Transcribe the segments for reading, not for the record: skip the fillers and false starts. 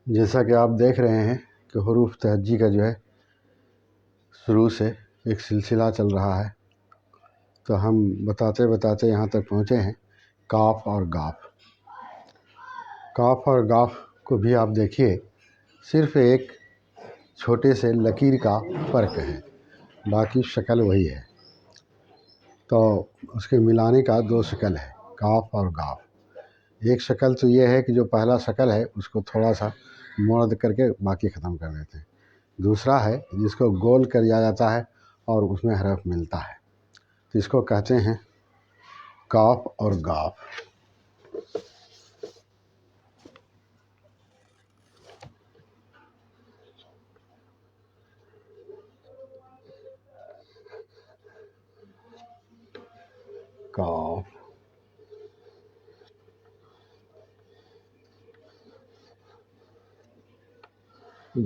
جیسا کہ آپ دیکھ رہے ہیں کہ حروف تہجی کا جو ہے شروع سے ایک سلسلہ چل رہا ہے، تو ہم بتاتے بتاتے یہاں تک پہنچے ہیں کاف اور گاف۔ کاف اور گاف کو بھی آپ دیکھیے، صرف ایک چھوٹے سے لکیر کا فرق ہے، باقی شکل وہی ہے۔ تو اس کے ملانے کا دو شکل ہے، کاف اور گاف۔ ایک شکل تو یہ ہے کہ جو پہلا شکل ہے اس کو تھوڑا سا موڑ کر کے باقی ختم کر دیتے ہیں۔ دوسرا ہے جس کو گول کر دیا جاتا ہے اور اس میں حرف ملتا ہے، تو اس کو کہتے ہیں کاف اور گاف۔ کاف،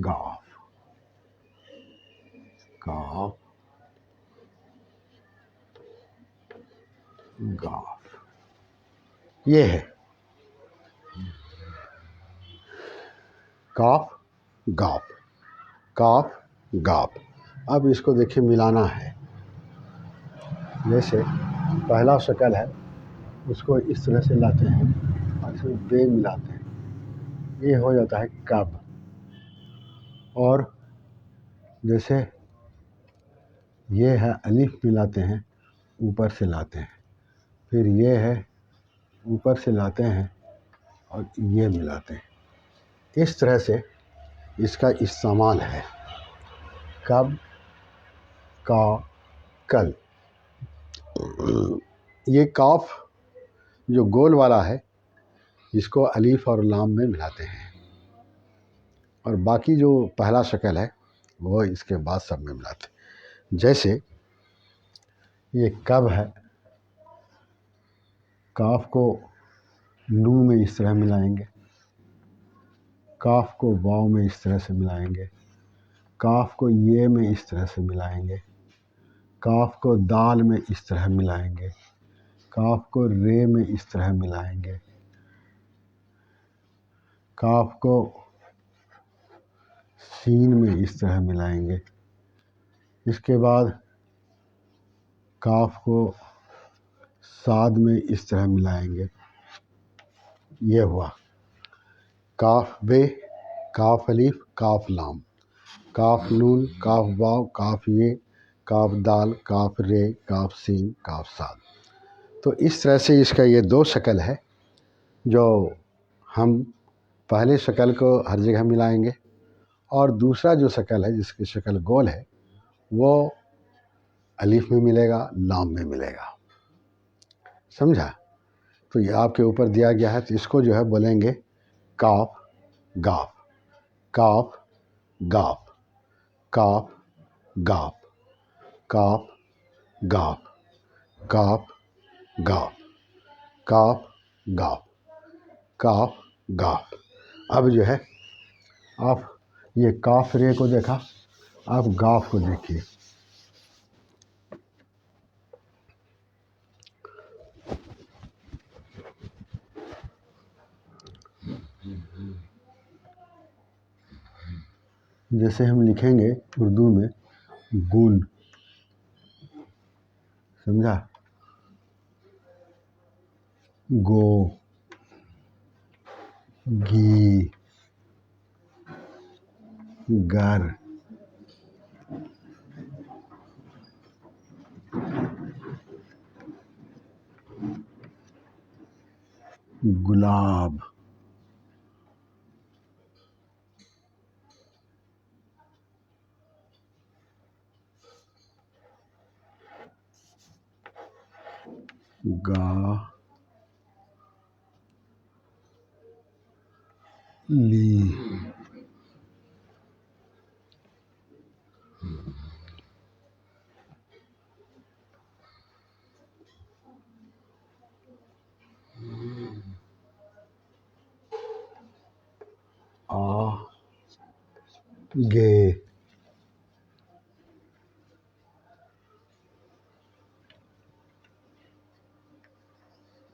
گاف، کاف، گاف، یہ ہے کاف گاف، کاف گاف۔ اب اس کو دیکھیں ملانا ہے، جیسے پہلا شکل ہے اس کو اس طرح سے لاتے ہیں اور اس میں بے ملاتے ہیں، یہ ہو جاتا ہے کب۔ اور جیسے یہ ہے الف ملاتے ہیں، اوپر سے لاتے ہیں، پھر یہ ہے اوپر سے لاتے ہیں اور یہ ملاتے ہیں۔ اس طرح سے اس کا استعمال ہے، کب، کا، کل۔ یہ کاف جو گول والا ہے اس کو الف اور لام میں ملاتے ہیں، اور باقی جو پہلا شکل ہے وہ اس کے بعد سب میں ملاتے ہیں۔ جیسے یہ کب ہے، کاف کو نون میں اس طرح ملائیں گے، کاف کو واو میں اس طرح سے ملائیں گے، کاف کو یہ میں اس طرح سے ملائیں گے، کاف کو دال میں اس طرح ملائیں گے، کاف کو رے میں اس طرح ملائیں گے، کاف کو سین میں اس طرح ملائیں گے۔ اس کے بعد کاف کو صاد میں اس طرح ملائیں گے۔ یہ ہوا کاف بے، کاف الف، کاف لام، کاف نون، کاف واو، کاف یہ، کاف دال، کاف رے، کاف سین، کاف صاد۔ تو اس طرح سے اس کا یہ دو شکل ہے، جو ہم پہلے شکل کو ہر جگہ ملائیں گے، اور دوسرا جو شکل ہے جس کی شکل گول ہے وہ الف میں ملے گا، لام میں ملے گا۔ سمجھا؟ تو یہ آپ کے اوپر دیا گیا ہے، تو اس کو جو ہے بولیں گے کاف گاف، کاف گاف، کاف گاف، کاف گاف، کاف گاف، کاف گاف، کاف گاف۔ اب جو ہے آپ یہ کاف رے کو دیکھا، آپ گاف کو دیکھیے۔ جیسے ہم لکھیں گے اردو میں گل، سمجھا، گو، گھی، گر، گلاب، گا، لی، آ، گے،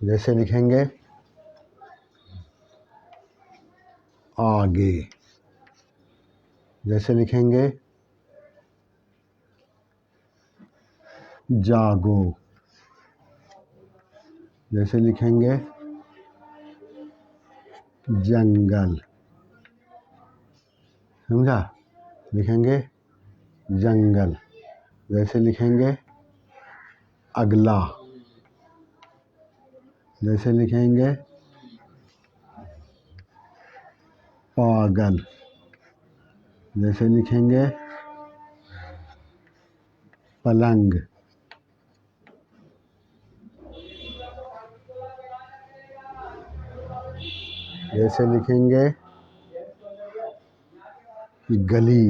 جیسے لکھیں گے آگے، جیسے لکھیں گے جاگو، جیسے لکھیں گے جنگل، سمجھا، لکھیں گے جنگل، جیسے لکھیں گے اگلا، جیسے لکھیں گے پاگل، جیسے لکھیں گے پلنگ، جیسے لکھیں گے گلی۔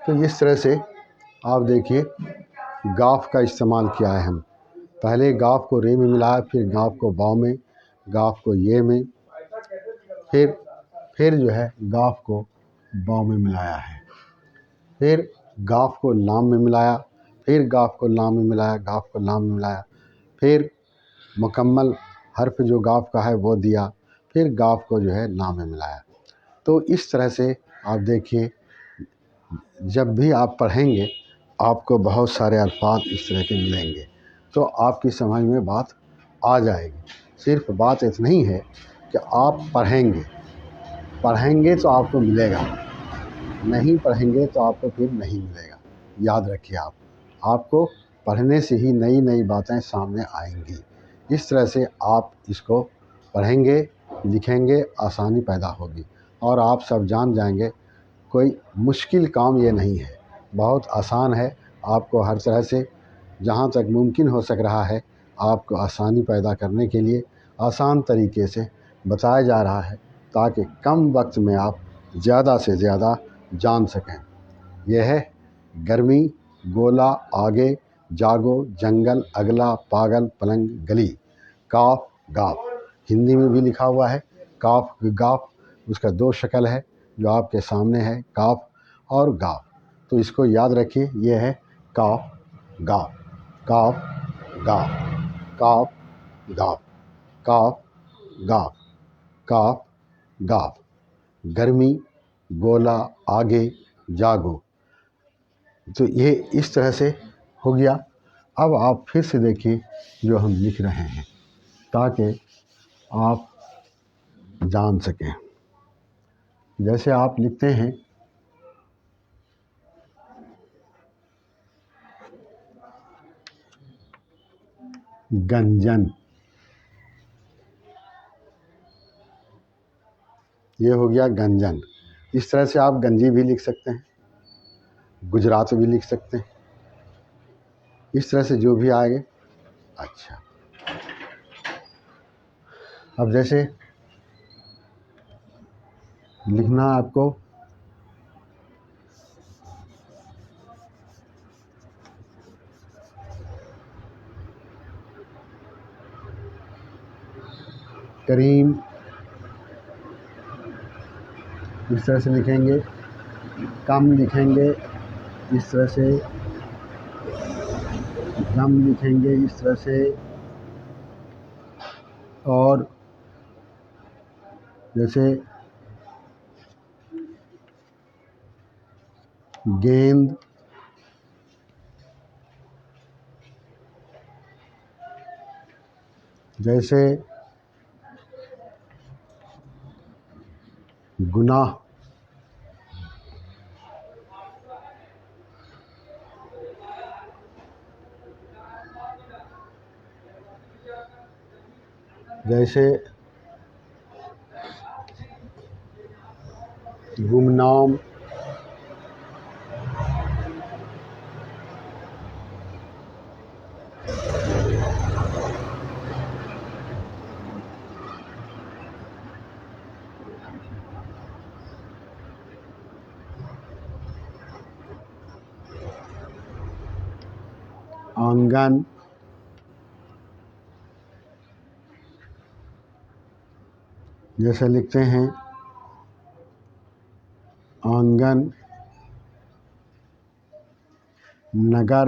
تو اس طرح سے آپ دیکھیے گاف کا استعمال کیا ہے ہم، پہلے گاف کو رے میں ملایا، پھر گاف کو باؤ میں، گاف کو یہ میں، پھر جو ہے گاف کو باؤ میں ملایا ہے، پھر گاف کو لام میں ملایا، پھر گاف کو لام میں ملایا، گاف کو لام میں ملایا، پھر مکمل حرف جو گاف کا ہے وہ دیا، پھر گاف کو جو ہے لام میں ملایا۔ تو اس طرح سے آپ دیکھیے جب بھی آپ پڑھیں گے آپ کو بہت سارے الفاظ اس طرح کے ملیں گے، تو آپ کی سمجھ میں بات آ جائے گی۔ صرف بات اتنا ہی ہے کہ آپ پڑھیں گے تو آپ کو ملے گا، نہیں پڑھیں گے تو آپ کو پھر نہیں ملے گا۔ یاد رکھیے آپ کو پڑھنے سے ہی نئی نئی باتیں سامنے آئیں گی۔ اس طرح سے آپ اس کو پڑھیں گے، لکھیں گے، آسانی پیدا ہوگی اور آپ سب جان جائیں گے کوئی مشکل کام یہ نہیں ہے، بہت آسان ہے۔ آپ کو ہر طرح سے جہاں تک ممکن ہو سک رہا ہے آپ کو آسانی پیدا کرنے کے لیے آسان طریقے سے بتایا جا رہا ہے تاکہ کم وقت میں آپ زیادہ سے زیادہ جان سکیں۔ یہ ہے گرمی، گولا، آگے، جاگو، جنگل، اگلا، پاگل، پلنگ، گلی، کاف، گاف۔ ہندی میں بھی لکھا ہوا ہے کاف گاف، اس کا دو شکل ہے جو آپ کے سامنے ہے، کاف اور گاف۔ تو اس کو یاد رکھیے، یہ ہے کاف گاف، کاف گاف، کاف گاف، کاف گاف، کاف گاف، گرمی، گولا، آگے، جاگو۔ تو یہ اس طرح سے ہو گیا۔ اب آپ پھر سے دیکھیے جو ہم لکھ رہے ہیں تاکہ آپ جان سکیں۔ جیسے آپ لکھتے ہیں گنجن، یہ ہو گیا گنجن۔ اس طرح سے آپ گنجی بھی لکھ سکتے ہیں، گجرات بھی لکھ سکتے ہیں، اس طرح سے جو بھی آئے۔ اچھا، اب جیسے لکھنا آپ کو کریم، اس طرح سے لکھیں گے، کم لکھیں گے اس طرح سے، غم لکھیں گے اس طرح سے، اور جیسے گیند، جیسے گناہ، جیسے گمنام، آنگن، جیسے لکھتے ہیں آنگن، نگر،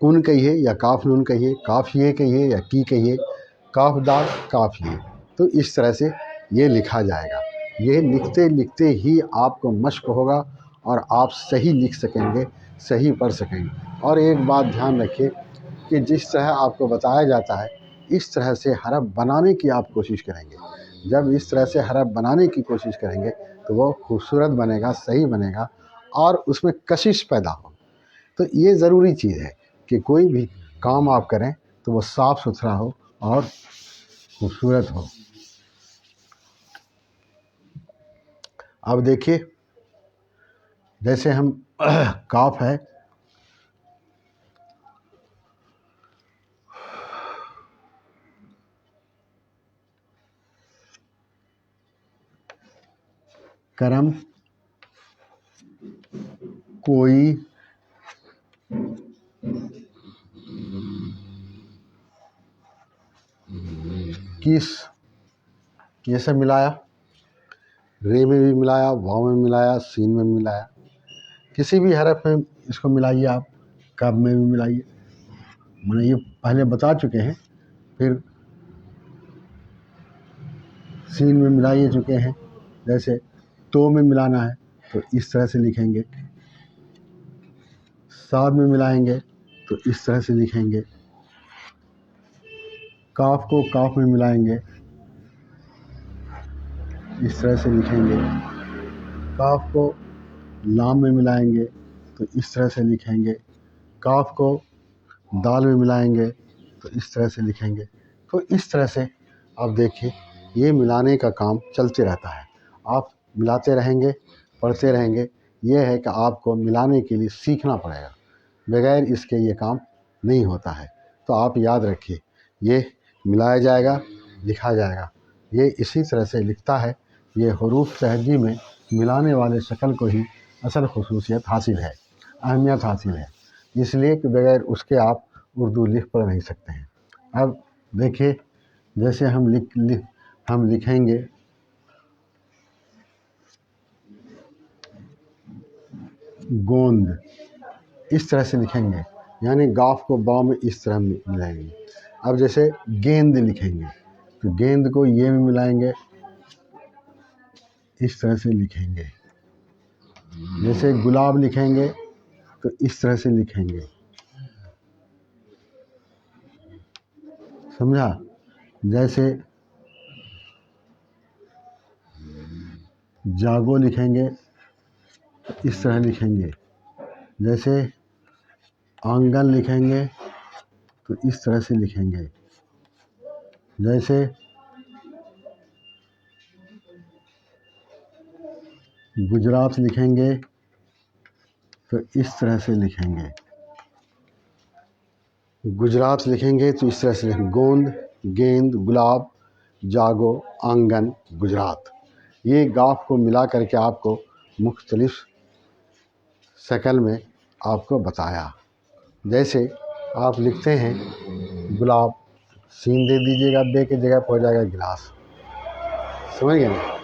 کن کہیے یا کاف نون کہیے، کاف یہ کہیے یا کی کہیے، کاف دال کاف یہ، تو اس طرح سے یہ لکھا جائے گا۔ یہ لکھتے لکھتے ہی آپ کو مشق ہوگا اور آپ صحیح لکھ سکیں گے، صحیح پڑھ سکیں گے۔ اور ایک بات دھیان رکھیے کہ جس طرح آپ کو بتایا جاتا ہے اس طرح سے حرف بنانے کی آپ کوشش کریں گے۔ جب اس طرح سے حرف بنانے کی کوشش کریں گے تو وہ خوبصورت بنے گا، صحیح بنے گا اور اس میں کشش پیدا ہو۔ تو یہ ضروری چیز ہے کہ کوئی بھی کام آپ کریں تو وہ صاف ستھرا ہو اور خوبصورت ہو۔ اب دیکھیے جیسے ہم کاف ہے، کرم، کوئی، کس، یہ سب ملایا، رے میں بھی ملایا، واو میں ملایا، سین میں ملایا، کسی بھی حرف میں اس کو ملائیے آپ، کب میں بھی ملائیے، میں نے یہ پہلے بتا چکے ہیں، پھر سین میں ملائیے چکے ہیں، جیسے تو میں ملانا ہے تو اس طرح سے لکھیں گے، صاد میں ملائیں گے تو اس طرح سے لکھیں گے، کاف کو کاف میں ملائیں گے اس طرح سے لکھیں گے، کاف کو لام میں ملائیں گے تو اس طرح سے لکھیں گے، کاف کو دال میں ملائیں گے تو اس طرح سے لکھیں گے۔ تو اس طرح سے آپ دیکھیے یہ ملانے کا کام چلتے رہتا ہے، آپ ملاتے رہیں گے، پڑھتے رہیں گے۔ یہ ہے کہ آپ کو ملانے کے لیے سیکھنا پڑے گا، بغیر اس کے یہ کام نہیں ہوتا ہے۔ تو آپ یاد رکھیے یہ ملایا جائے گا، لکھا جائے گا، یہ اسی طرح سے لکھتا ہے۔ یہ حروف تہجی میں ملانے والے شکل کو ہی اصل خصوصیت حاصل ہے، اہمیت حاصل ہے، اس لیے کہ بغیر اس کے آپ اردو لکھ پڑھ نہیں سکتے ہیں۔ اب دیکھیے جیسے ہم لکھیں گے گوند، اس طرح سے لکھیں گے، یعنی گاف کو با میں اس طرح ملائیں گے۔ اب جیسے گیند لکھیں گے تو گیند کو یہ میں ملائیں گے، اس طرح سے لکھیں گے۔ جیسے گلاب لکھیں گے تو اس طرح سے لکھیں گے، سمجھا؟ جیسے جاگو لکھیں گے تو اس طرح لکھیں گے، جیسے آنگن لکھیں گے تو اس طرح سے لکھیں گے، جیسے گجرات لکھیں گے تو اس طرح سے لکھیں گے، گجرات لکھیں گے تو اس طرح سے لکھیں گے، گوند، گیند، گلاب، جاگو، آنگن، گجرات۔ یہ گاف کو ملا کر کے آپ کو مختلف شکل میں آپ کو بتایا۔ جیسے آپ لکھتے ہیں گلاب، سین دے دیجیے گا، بے کی جگہ پہ ہو جائے گا گلاس، سمجھ گئے نا؟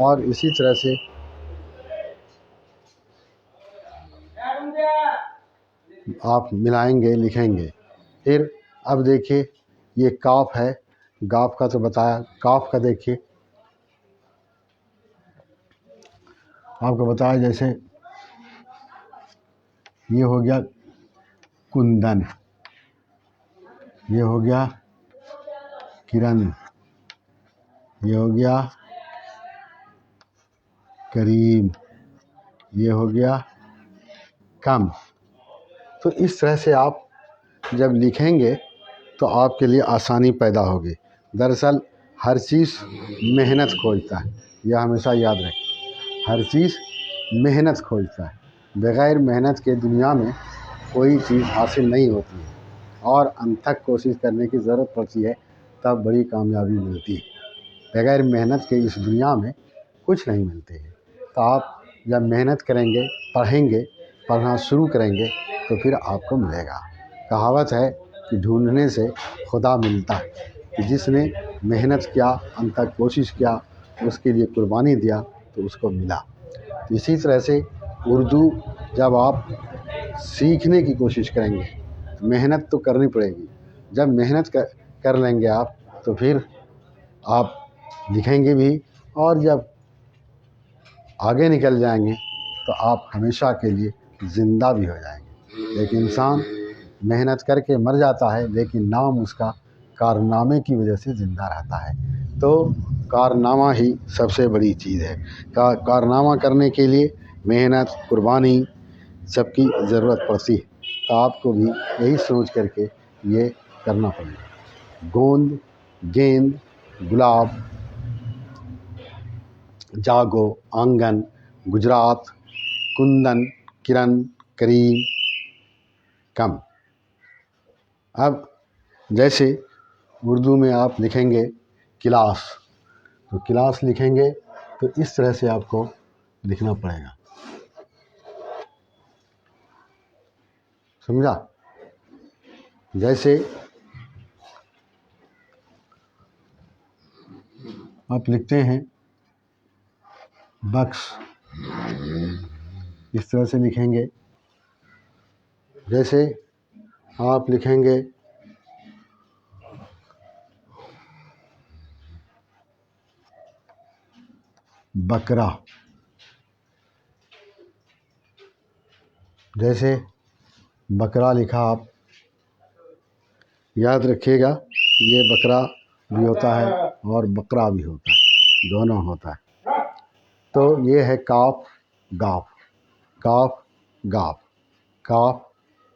اور اسی طرح سے آپ ملائیں گے، لکھیں گے۔ پھر اب دیکھیے یہ کاف ہے، گاف کا تو بتایا، کاف کا دیکھیے آپ کو بتایا، جیسے یہ ہو گیا کندن، یہ ہو گیا کرن، یہ ہو گیا کریم، یہ ہو گیا کم۔ تو اس طرح سے آپ جب لکھیں گے تو آپ کے لیے آسانی پیدا ہوگی۔ دراصل ہر چیز محنت کھوجتا ہے، یہ ہمیشہ یاد رکھیں، ہر چیز محنت کھوجتا ہے، بغیر محنت کے دنیا میں کوئی چیز حاصل نہیں ہوتی ہے، اور انتھک کوشش کرنے کی ضرورت پڑتی ہے تب بڑی کامیابی ملتی ہے۔ بغیر محنت کے اس دنیا میں کچھ نہیں ملتے ہے۔ تو آپ جب محنت کریں گے، پڑھیں گے، پڑھنا شروع کریں گے تو پھر آپ کو ملے گا۔ کہاوت ہے کہ ڈھونڈنے سے خدا ملتا ہے، کہ جس نے محنت کیا، انتھک کوشش کیا، اس کے لیے قربانی دیا تو اس کو ملا۔ اسی طرح سے اردو جب آپ سیکھنے کی کوشش کریں گے محنت تو کرنی پڑے گی. جب محنت کر لیں گے آپ تو پھر آپ لکھیں گے بھی, اور جب آگے نکل جائیں گے تو آپ ہمیشہ کے لیے زندہ بھی ہو جائیں گے. ایک انسان محنت کر کے مر جاتا ہے لیکن نام اس کا کارنامے کی وجہ سے زندہ رہتا ہے. تو کارنامہ ہی سب سے بڑی چیز ہے. کارنامہ کرنے کے لیے محنت, قربانی سب کی ضرورت پڑتی ہے. تو آپ کو بھی یہی سوچ کر کے یہ کرنا پڑے گا. گوند, گیند, گلاب, جاگو, آنگن, گجرات, کندن, کرن, کریم, کم. اب جیسے اردو میں آپ لکھیں گے کلاس, تو کلاس لکھیں گے تو اس طرح سے آپ کو لکھنا پڑے گا. سمجھا؟ جیسے آپ لکھتے ہیں بکس, اس طرح سے لکھیں گے. جیسے آپ لکھیں گے بکرا, جیسے بکرا لکھا آپ, یاد رکھیے گا یہ بکرا بھی ہوتا ہے اور بکرا بھی ہوتا ہے, دونوں ہوتا ہے. تو یہ ہے کاف گاف, کاف گاف, کاف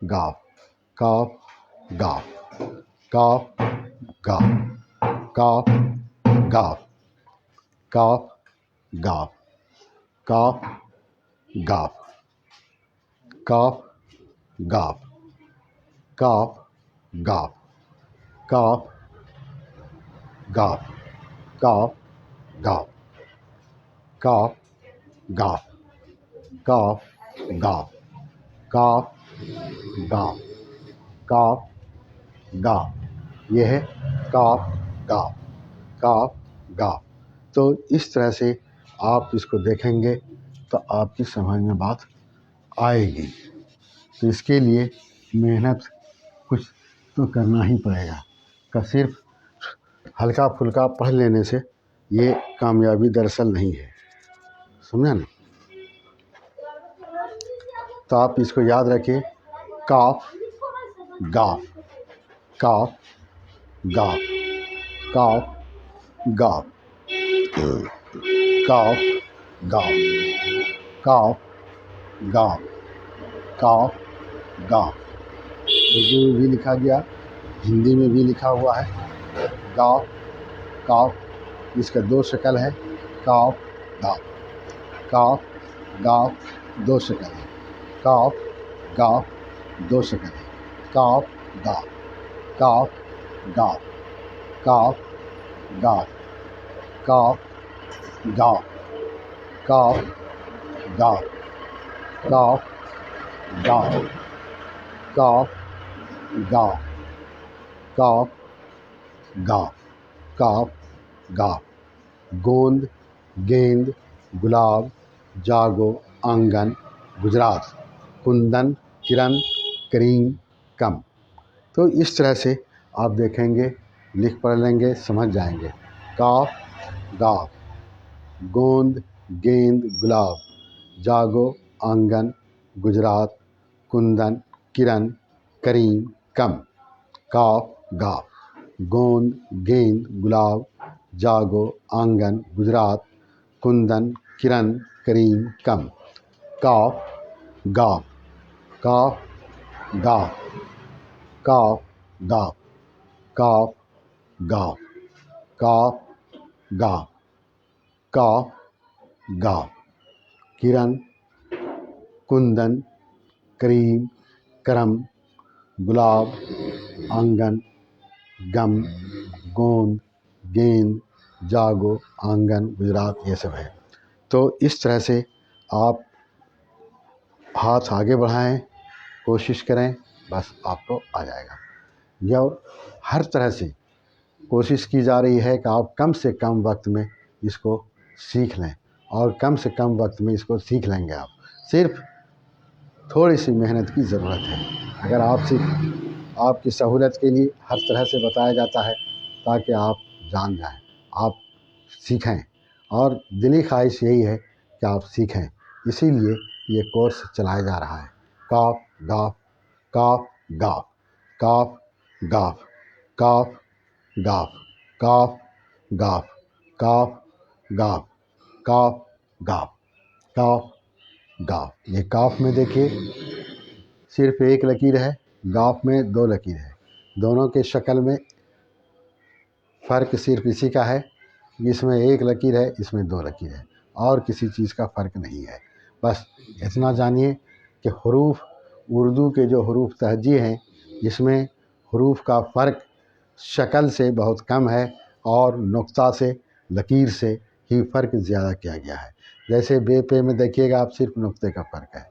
گاف, کاف گاف, کاف گاف, کاف گاف, کاف گاف, کاف گاف, کاف گاف, کاف گاف, کاف گاف, کاف گاف, کاف گاف, کاف گاف, کاف گاف, کاف گاف. یہ ہے کاف گاف, کاف گاف. تو اس طرح سے آپ اس کو دیکھیں گے تو آپ کی سمجھ میں بات آئے گی. تو اس کے لیے محنت کچھ تو کرنا ہی پڑے گا. کہ صرف ہلکا پھلکا پڑھ لینے سے یہ کامیابی دراصل نہیں ہے. سمجھا نا؟ تو آپ اس کو یاد رکھیے, کاف گاف, کاف گاف, کاف گاف, کاف گاف, کاف گاف, کاف گاف. اردو میں بھی لکھا گیا, ہندی میں بھی لکھا ہوا ہے گاف, کاف. اس کا دو شکل ہے, کاف گاف, کاف گاف دو شکل ہے, کاف گاف دو شکل ہے, کاف گاف, کاف گاف, کاف گاف, کاف گاف, کاف گاف, کاف گاف, کاف گاف, کاف گاف, کاف گاف. گوند, گیند, گلاب, جاگو, آنگن, گجرات, کندن, کرن, کریم, کم. تو اس طرح سے آپ دیکھیں گے, لکھ پڑھ لیں گے, سمجھ جائیں گے. کاف گاف, گوند, گیند, گلاب, جاگو, آنگن, گجرات, کندن, کرن, کریم, کم. کاف گاف, گوند, گیند, گلاب, جاگو, آنگن, گجرات, کندن, کرن, کریم, کم. کاف گاف, کاف گاف, کاف گاف, کاف گاف, کاف گاف, کاف گاف. کرن, کندن, کریم, کرم, گلاب, آنگن, گم, گوند, گیند, جاگو, آنگن, گجرات, یہ سب ہے. تو اس طرح سے آپ ہاتھ آگے بڑھائیں, کوشش کریں, بس آپ کو آ جائے گا. یا ہر طرح سے کوشش کی جا رہی ہے کہ آپ کم سے کم وقت میں اس کو سیکھ لیں, اور کم سے کم وقت میں اس کو سیکھ لیں گے. آپ صرف تھوڑی سی محنت کی ضرورت ہے. اگر آپ آپ کی سہولت کے لیے ہر طرح سے بتایا جاتا ہے تاکہ آپ جان جائیں، آپ سیکھیں، اور دلی خواہش یہی ہے کہ آپ سیکھیں، اسی لیے یہ کورس چلایا جا رہا ہے۔ کاف گاف، کاف گاف، کاف گاف، کاف گاف، کاف گاف، کاف گاف، کاف گاف، کاف گاف۔ یہ کاف میں دیکھیے صرف ایک لکیر ہے، گاف میں دو لکیر ہے، دونوں کے شکل میں فرق صرف اسی کا ہے، اس میں ایک لکیر ہے، اس میں دو لکیر ہے، اور کسی چیز کا فرق نہیں ہے۔ بس اتنا جانیے کہ حروف اردو کے جو حروف تہجی ہیں، اس میں حروف کا فرق شکل سے بہت کم ہے، اور نقطہ سے، لکیر سے ہی فرق زیادہ کیا گیا ہے۔ جیسے بے پے میں دیکھیے گا آپ، صرف نقطے کا فرق ہے۔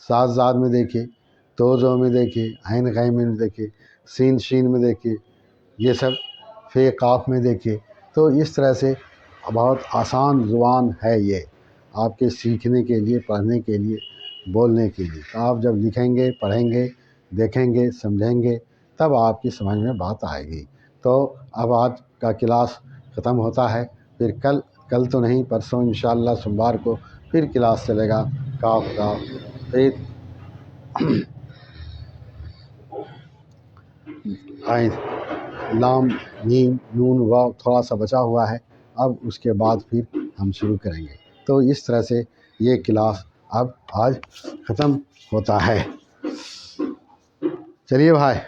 ساز زاد میں دیکھیے، تو زو میں دیکھیے، عین غین میں دیکھیے، سین شین میں دیکھیے، یہ سب فے قاف میں دیکھیے۔ تو اس طرح سے بہت آسان زبان ہے یہ، آپ کے سیکھنے کے لیے، پڑھنے کے لیے، بولنے کے لیے۔ آپ جب لکھیں گے، پڑھیں گے، دیکھیں گے، سمجھیں گے، تب آپ کی سمجھ میں بات آئے گی۔ تو اب آج کا کلاس ختم ہوتا ہے، پھر کل تو نہیں، پرسوں انشاءاللہ سوموار کو پھر کلاس چلے گا، کاف کا، پھر عین، لام، میم، نون، واو تھوڑا سا بچا ہوا ہے، اب اس کے بعد پھر ہم شروع کریں گے۔ تو اس طرح سے یہ کلاس اب آج ختم ہوتا ہے۔ چلیے بھائی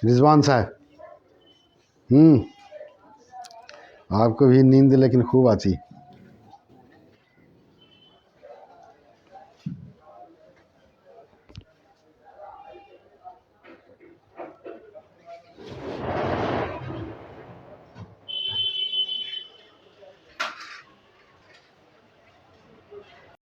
رضوان صاحب، آپ کو بھی نیند لیکن خوب آتی۔